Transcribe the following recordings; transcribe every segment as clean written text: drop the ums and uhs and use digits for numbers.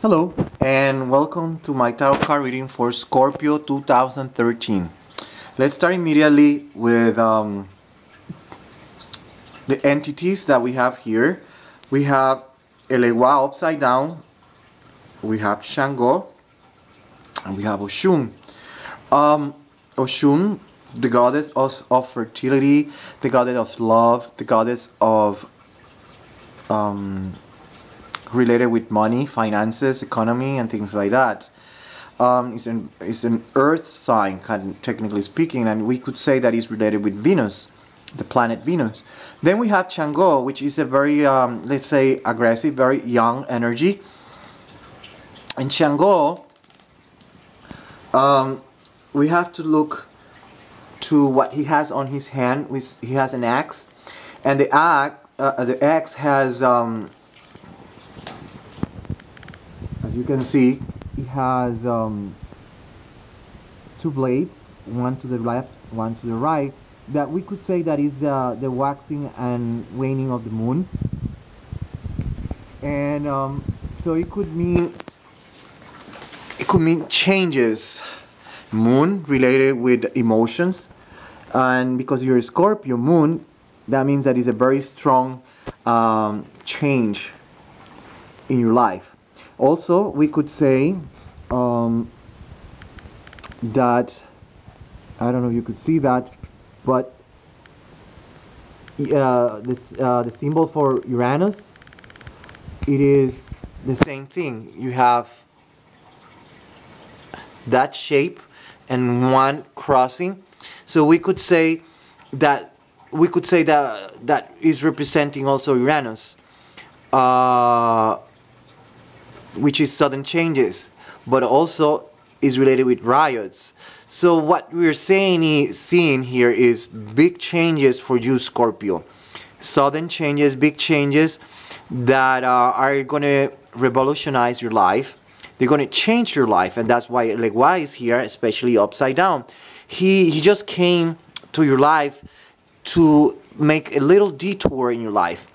Hello, and welcome to my tarot card reading for Scorpio 2013. Let's start immediately with the entities that we have here. We have Elewa upside down, we have Shango, and we have Oshun. Oshun, the goddess of fertility, the goddess of love, the goddess of related with money, finances, economy, and things like that. It's an earth sign, technically speaking, and we could say that it's related with Venus, the planet Venus. Then we have Chang'o, which is a very, let's say, aggressive, very young energy. And Chang'o, we have to look to what he has on his hand. He has an axe, and the axe has, as you can see, it has two blades, one to the left, one to the right, that we could say that is the waxing and waning of the moon. And so it could mean changes. Moon related with emotions, and because you're a Scorpio moon, that means that it's a very strong change in your life. Also, we could say that, I don't know if you could see that, but the symbol for Uranus, it is the same thing. You have that shape and one crossing, so we could say that that is representing also Uranus, which is sudden changes, but also is related with riots. So what we're seeing here is big changes for you, Scorpio. Sudden changes, big changes that are going to revolutionize your life. They're going to change your life, and that's why Legua is here, especially upside down. He just came to your life to make a little detour in your life.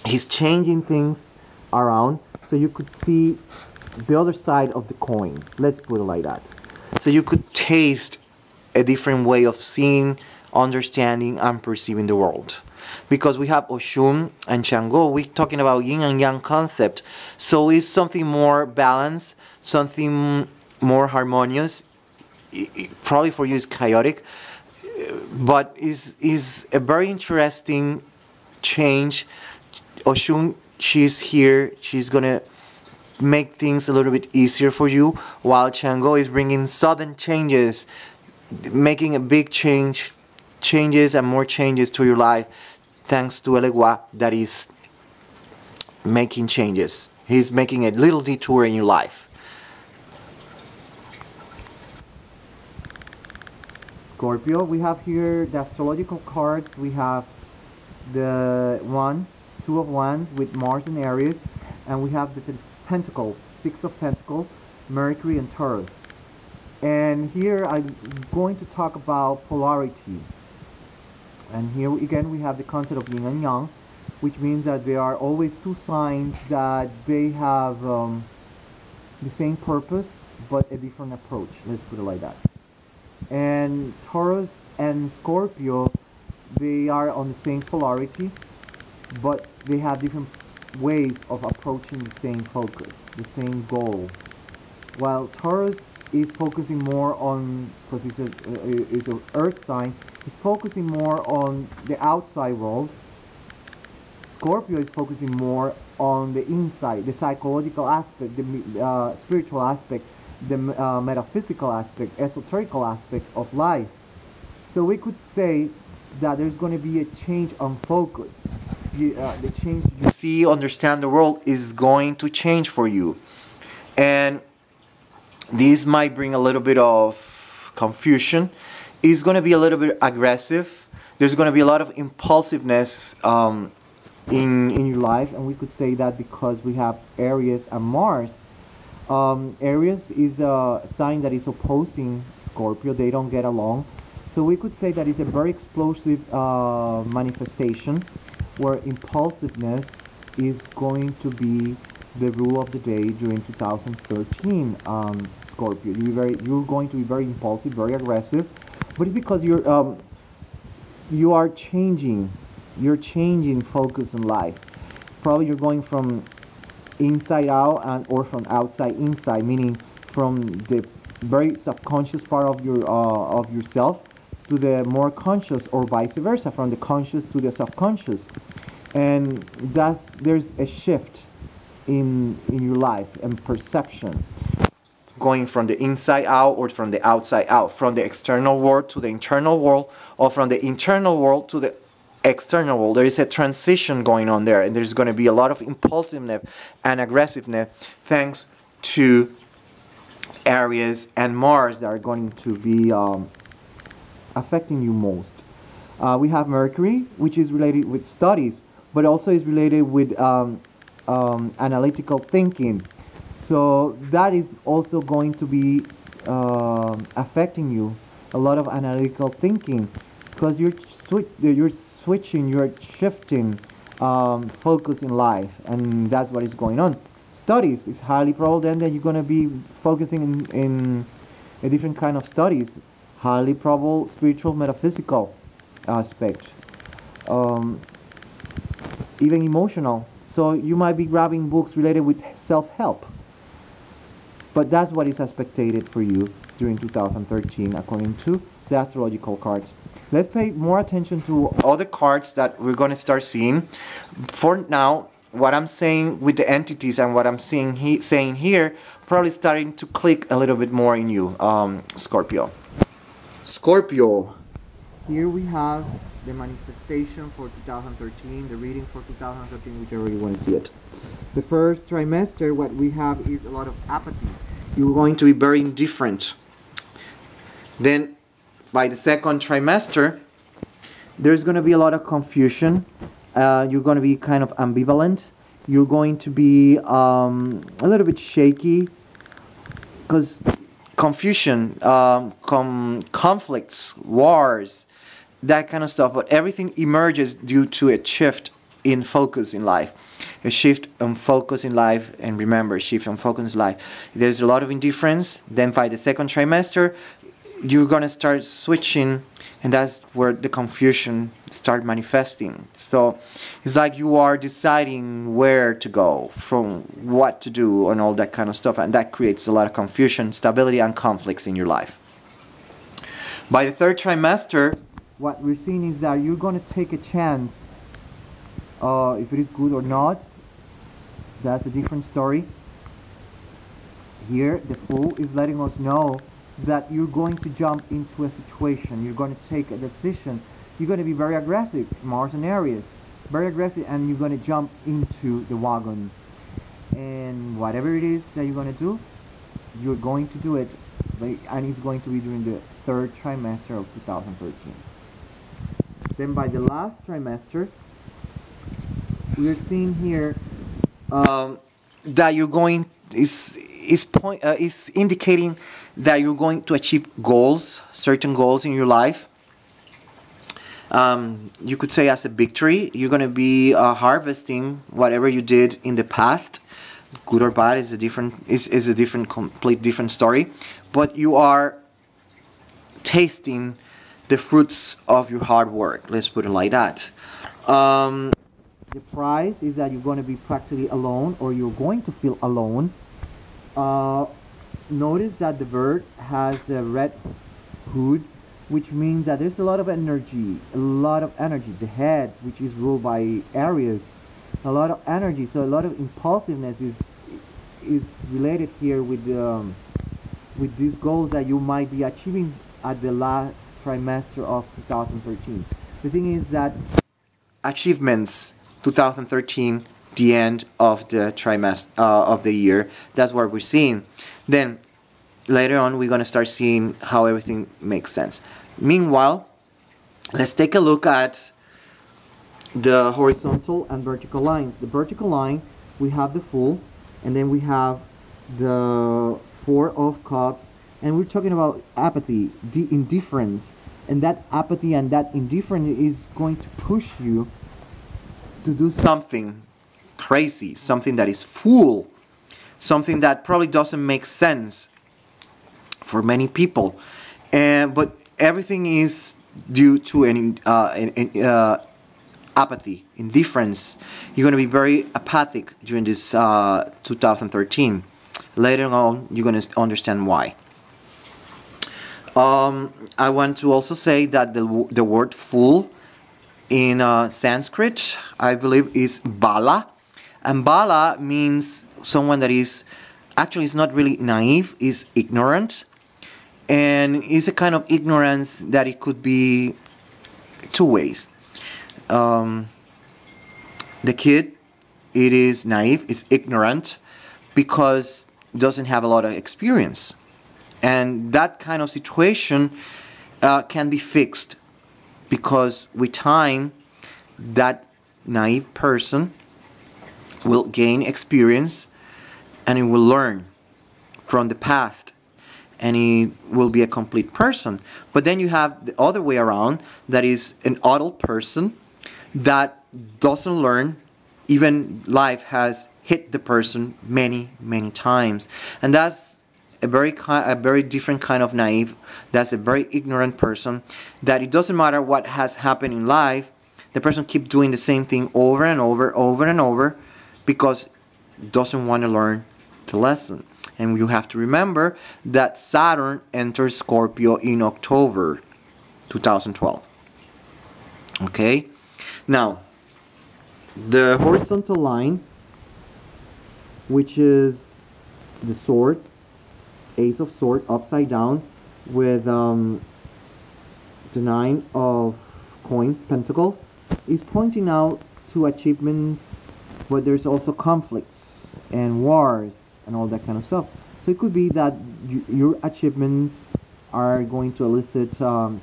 He's changing things around, so you could see the other side of the coin. Let's put it like that. So you could taste a different way of seeing, understanding, and perceiving the world. Because we have Oshun and Chang'o, we're talking about yin and yang concept. So it's something more balanced, something more harmonious. Probably for you it's chaotic, but is a very interesting change. Oshun, she's here, she's gonna make things a little bit easier for you, while Chang'o is bringing sudden changes, making a big changes and more changes to your life, thanks to Elegua that is making changes. He's making a little detour in your life. Scorpio, we have here the astrological cards. We have the two of wands with Mars and Aries, and we have the Pentacle, Six of Pentacles, Mercury and Taurus. And here I'm going to talk about polarity. And here again we have the concept of yin and yang, which means that there are always two signs that they have the same purpose but a different approach. Let's put it like that. And Taurus and Scorpio, they are on the same polarity, but they have different ways of approaching the same focus, the same goal. While Taurus is focusing more on, because it's an earth sign, is focusing more on the outside world. Scorpio is focusing more on the inside, the psychological aspect, the spiritual aspect, the metaphysical aspect, esoterical aspect of life. So we could say that there's going to be a change on focus. The change you see, understand the world is going to change for you. And this might bring a little bit of confusion. It's going to be a little bit aggressive. There's going to be a lot of impulsiveness in your life, and we could say that because we have Aries and Mars. Aries is a sign that is opposing Scorpio. They don't get along. So we could say that it's a very explosive manifestation where impulsiveness is going to be the rule of the day during 2013, Scorpio. You're going to be very impulsive, very aggressive, but it's because you are changing. You're changing focus in life. Probably you're going from inside out and or from outside inside, meaning from the very subconscious part of yourself to the more conscious, or vice versa, from the conscious to the subconscious. And there's a shift in your life and perception, going from the inside out or from the outside out, from the external world to the internal world, or from the internal world to the external world. There is a transition going on there, and there's going to be a lot of impulsiveness and aggressiveness thanks to Aries and Mars that are going to be affecting you most. We have Mercury, which is related with studies, but also is related with analytical thinking. So that is also going to be affecting you. A lot of analytical thinking, because you're switching, you're shifting focus in life, and that's what is going on. Studies is highly probable then that you're going to be focusing in a different kind of studies. Highly probable spiritual, metaphysical aspect, even emotional. So you might be grabbing books related with self-help. But that's what is expected for you during 2013 according to the astrological cards. Let's pay more attention to other cards that we're going to start seeing. For now, what I'm saying with the entities and what I'm saying here probably starting to click a little bit more in you, Scorpio. Scorpio. Here we have the manifestation for 2013, the reading for 2013, whichever you want to see it. The first trimester, what we have is a lot of apathy. You're going to be very indifferent. Then, by the second trimester, there's going to be a lot of confusion. You're going to be kind of ambivalent. You're going to be a little bit shaky, because confusion, conflicts, wars, that kind of stuff. But everything emerges due to a shift in focus in life. A shift in focus in life, and remember, shift in focus in life. There's a lot of indifference. Then by the second trimester, you're going to start switching, and that's where the confusion start manifesting. So it's like you are deciding where to go, from what to do, and all that kind of stuff, and that creates a lot of confusion, stability, and conflicts in your life. By the third trimester, what we're seeing is that you're going to take a chance. If it is good or not, that's a different story. Here, the Fool is letting us know that you're going to jump into a situation, you're going to take a decision, you're going to be very aggressive, Mars and Aries, very aggressive, and you're going to jump into the wagon. And whatever it is that you're going to do, you're going to do it, and it's going to be during the third trimester of 2013. Then by the last trimester, we're seeing here that you're going is indicating that you're going to achieve goals, certain goals in your life. You could say as a victory, you're going to be harvesting whatever you did in the past. Good or bad is a complete different story. But you are tasting the fruits of your hard work. Let's put it like that. The prize is that you're going to be practically alone, or you're going to feel alone. Notice that the bird has a red hood, which means that there's a lot of energy, The head, which is ruled by Aries, a lot of energy. So a lot of impulsiveness is related here with these goals that you might be achieving at the last trimester of 2013. The thing is that achievements 2013, the end of the trimester of the year, that's what we're seeing. Then later on we're going to start seeing how everything makes sense. Meanwhile, let's take a look at the horizontal and vertical lines. The vertical line, we have the Fool, and then we have the Four of Cups, and we're talking about apathy, the indifference, and that apathy and that indifference is going to push you to do something crazy, something that is full, something that probably doesn't make sense for many people, but everything is due to an apathy, indifference. You're going to be very apathic during this 2013. Later on, you're going to understand why. I want to also say that the word fool in Sanskrit, I believe, is bala. And bala means someone that is actually is not really naive, is ignorant. And it's a kind of ignorance that it could be two ways. The kid, it is naive, is ignorant because it doesn't have a lot of experience. And that kind of situation can be fixed because with time, that naive person will gain experience and he will learn from the past and he will be a complete person. But then you have the other way around, that is an adult person that doesn't learn, even life has hit the person many, many times. And that's a very different kind of naive. That's a very ignorant person, that it doesn't matter what has happened in life, the person keeps doing the same thing over and over, over and over, because doesn't want to learn the lesson. And you have to remember that Saturn enters Scorpio in October 2012. Okay? Now, the horizontal line, which is the sword, Ace of Swords upside down, with the 9 of coins, pentacle, is pointing out to achievements, but there's also conflicts and wars and all that kind of stuff. So it could be that your achievements are going to elicit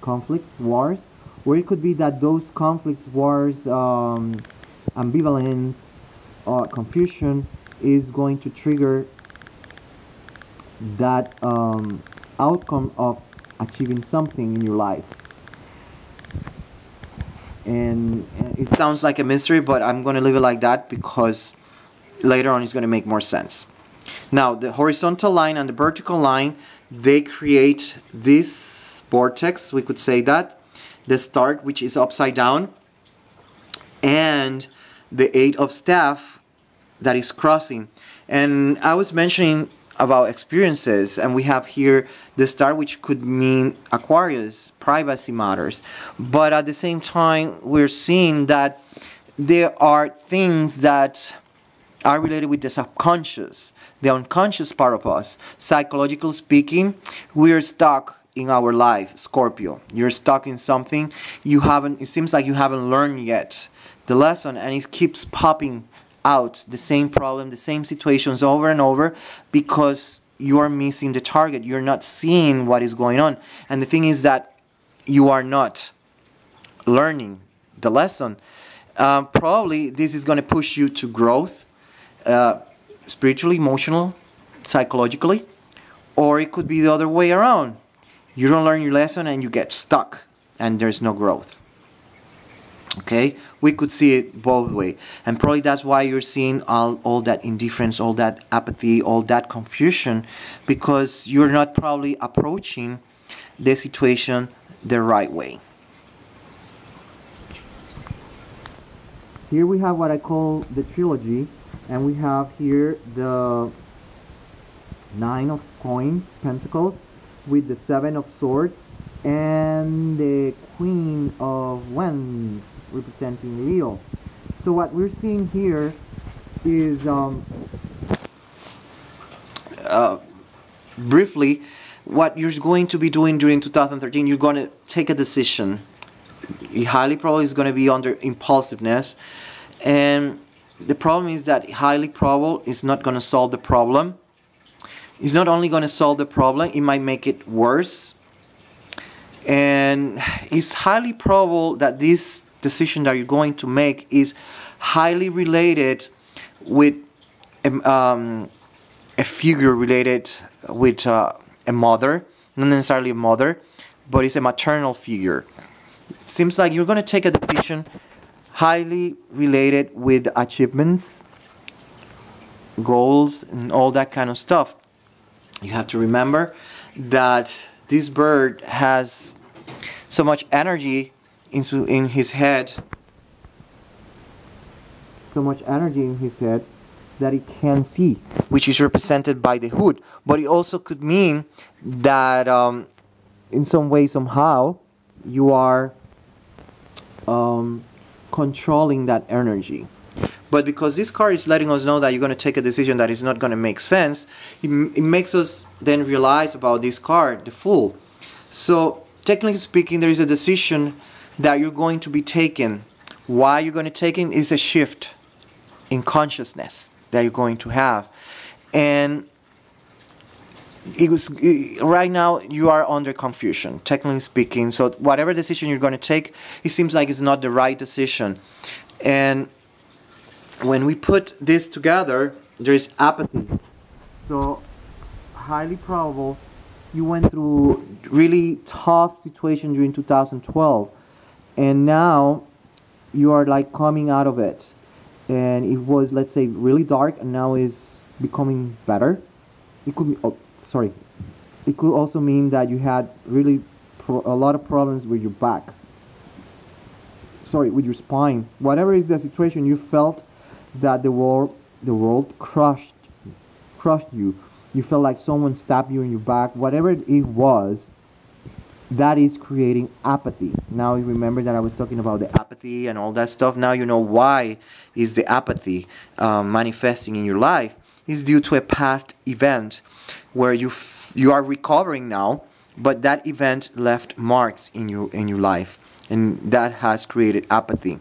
conflicts, wars, or it could be that those conflicts, wars, ambivalence, confusion is going to trigger that outcome of achieving something in your life. And it sounds like a mystery, but I'm going to leave it like that because later on it's going to make more sense. Now, the horizontal line and the vertical line, they create this vortex, we could say that, the start, which is upside down, and the 8 of staff that is crossing. And I was mentioning about experiences, and we have here the star, which could mean Aquarius, privacy matters, but at the same time we're seeing that there are things that are related with the subconscious, the unconscious part of us. Psychologically speaking, we are stuck in our life. Scorpio, you're stuck in something you haven't, it seems like you haven't learned yet the lesson, and it keeps popping out, the same problem, the same situations over and over, because you are missing the target. You're not seeing what is going on. And the thing is that you are not learning the lesson. Probably this is going to push you to growth, spiritually, emotional, psychologically, or it could be the other way around. You don't learn your lesson and you get stuck and there's no growth. Okay, we could see it both ways, and probably that's why you're seeing all that indifference, all that apathy, all that confusion, because you're not probably approaching the situation the right way. Here we have what I call the trilogy, and we have here the 9 of coins, pentacles, with the 7 of swords and the Queen of Wands, representing Leo. So what we're seeing here is briefly, what you're going to be doing during 2013, you're going to take a decision. It highly probably is going to be under impulsiveness, and the problem is that highly probable is not going to solve the problem. It's not only going to solve the problem, it might make it worse. And it's highly probable that this decision that you're going to make is highly related with a figure related with a mother, not necessarily a mother, but it's a maternal figure. It seems like you're going to take a decision highly related with achievements, goals and all that kind of stuff. You have to remember that this bird has so much energy in his head, so much energy in his head that he can see. which is represented by the hood. But it also could mean that In some way, somehow, you are controlling that energy. but because this card is letting us know that you're going to take a decision that is not going to make sense, it makes us then realize about this card, the Fool. So technically speaking, there is a decision that you're going to be taking. Why you're going to take it is a shift in consciousness that you're going to have. And right now you are under confusion, technically speaking. So whatever decision you're going to take, it seems like it's not the right decision. And when we put this together, there is apathy. So, highly probable you went through really tough situation during 2012, and now you are like coming out of it. And it was, let's say, really dark, and now is becoming better. It could be, oh, sorry. It could also mean that you had really a lot of problems with your back. Sorry, with your spine. Whatever is the situation, you felt that the world crushed you. You felt like someone stabbed you in your back. Whatever it was, that is creating apathy. Now you remember that I was talking about the Apathy and all that stuff. Now you know why is the apathy manifesting in your life. It's due to a past event where you are recovering now, but that event left marks in your life, and that has created apathy.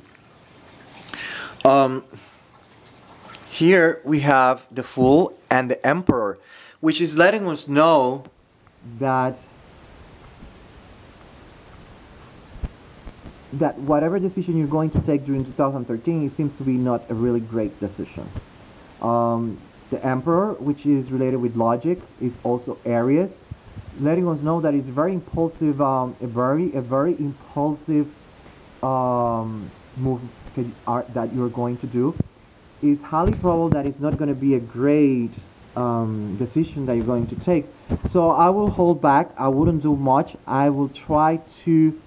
Here we have the Fool and the Emperor, which is letting us know that whatever decision you're going to take during 2013, it seems to be not a really great decision. The Emperor, which is related with logic, is also Aries, letting us know that it's very impulsive, a very impulsive move that you're going to do. It's highly probable that it's not going to be a great decision that you're going to take. So I will hold back. I wouldn't do much. I will try to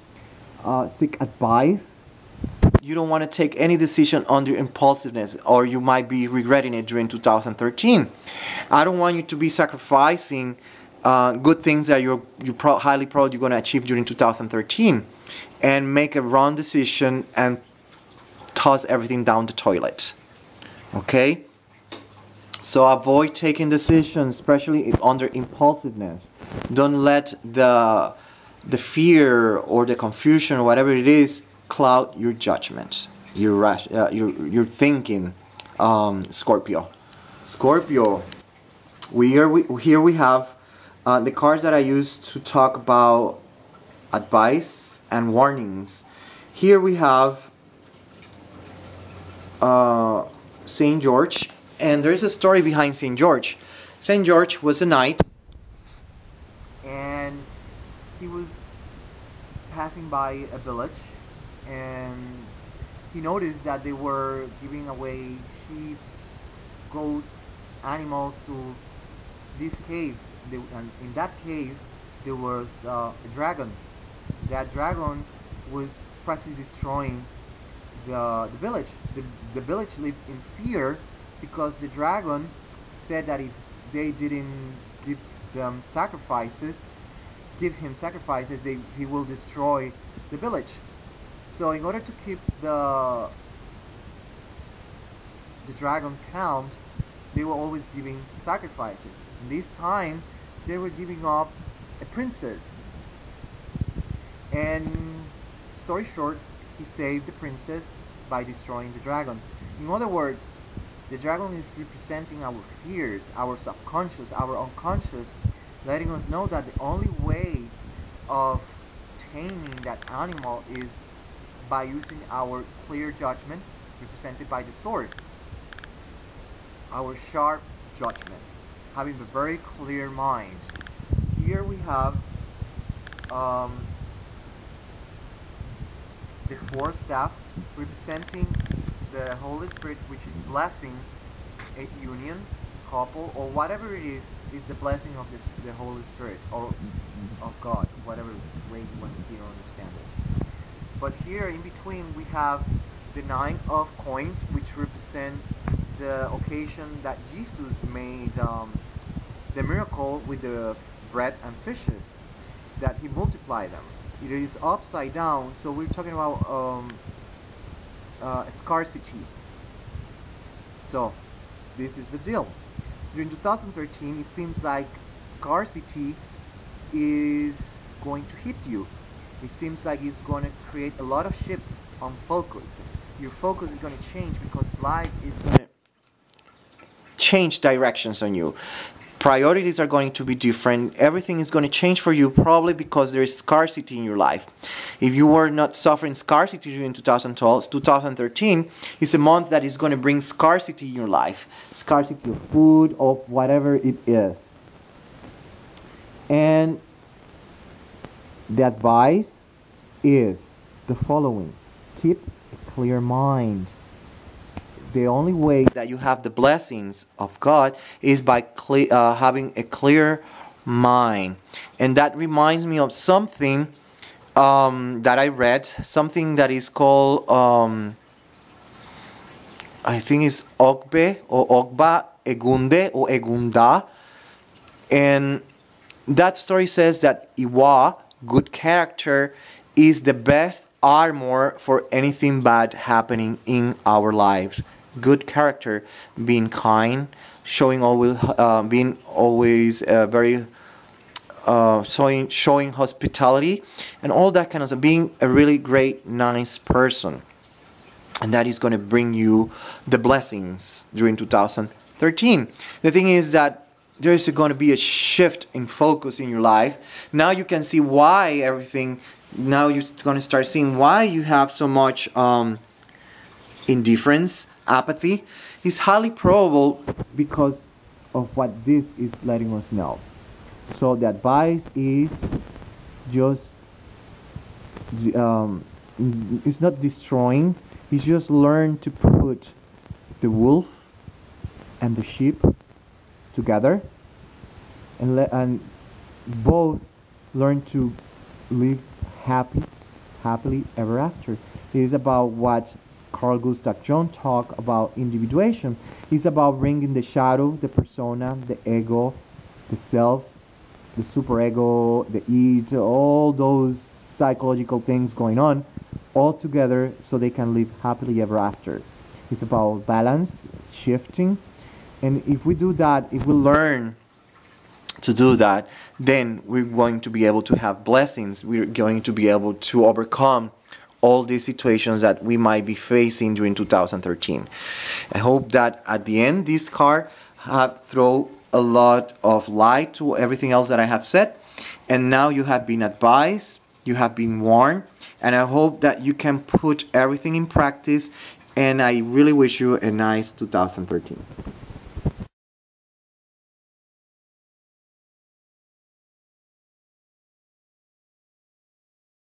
seek advice. you don't want to take any decision under impulsiveness, or you might be regretting it during 2013. I don't want you to be sacrificing good things that highly probably you're going to achieve during 2013 and make a wrong decision and toss everything down the toilet. Okay? So avoid taking decisions, especially under impulsiveness. Don't let the fear or the confusion or whatever it is cloud your judgment, your thinking. Scorpio. Scorpio. Here we have the cards that I use to talk about advice and warnings. Here we have Saint George, and there's a story behind Saint George. Saint George was a knight, and he was passing by a village, and he noticed that they were giving away sheep, goats, animals to this cave. And in that cave there was a dragon. That dragon was practically destroying the village. The village lived in fear because the dragon said that if they didn't give him sacrifices, he will destroy the village. So in order to keep the dragon calm, they were always giving sacrifices. And this time they were giving up a princess. And story short, he saved the princess by destroying the dragon. In other words, the dragon is representing our fears, our subconscious, our unconscious, letting us know that the only way of taming that animal is by using our clear judgment, represented by the sword. Our sharp judgment, having a very clear mind. Here we have the four staff representing the Holy Spirit, which is blessing a union, couple, or whatever it is the blessing of the Holy Spirit or of God, whatever way you want to see or understand it. But here in between we have the nine of coins, which represents the occasion that Jesus made the miracle with the bread and fishes, that he multiplied them. It is upside down, so we're talking about scarcity. So this is the deal. During 2013, it seems like scarcity is going to hit you. It seems like it's going to create a lot of shifts on focus. Your focus is going to change because life is going to change directions on you. Priorities are going to be different. Everything is going to change for you, probably because there is scarcity in your life. If you were not suffering scarcity during 2012, 2013 is a month that is going to bring scarcity in your life. scarcity of food, of whatever it is. And the advice is the following: keep a clear mind. The only way That you have the blessings of God is by having a clear mind. And that reminds me of something that I read, something that is called, I think it's Ogbe or Ogba Egunde or Egunda. And that story says that Iwa, good character, is the best armor for anything bad happening in our lives. Good character, being kind, showing always, being always very, showing hospitality, and all that kind of stuff. Being a really great, nice person, and that is going to bring you the blessings during 2013. The thing is that there is going to be a shift in focus in your life. Now you can see why everything. Now you're going to start seeing why you have so much indifference, apathy. Is highly probable because of what this is letting us know. So the advice is just it's not destroying. It's just learn to put the wolf and the sheep together, and both learn to live happily ever after. It is about what Carl Gustav Jung talked about individuation. It's about bringing the shadow, the persona, the ego, the self, the superego, the id, all those psychological things going on all together so they can live happily ever after. It's about balance, shifting, and if we do that, if we learn to do that, then we're going to be able to have blessings. We're going to be able to overcome all these situations that we might be facing during 2013. I hope that at the end this card have thrown a lot of light to everything else that I have said, and now you have been advised, you have been warned, and I hope that you can put everything in practice, and I really wish you a nice 2013.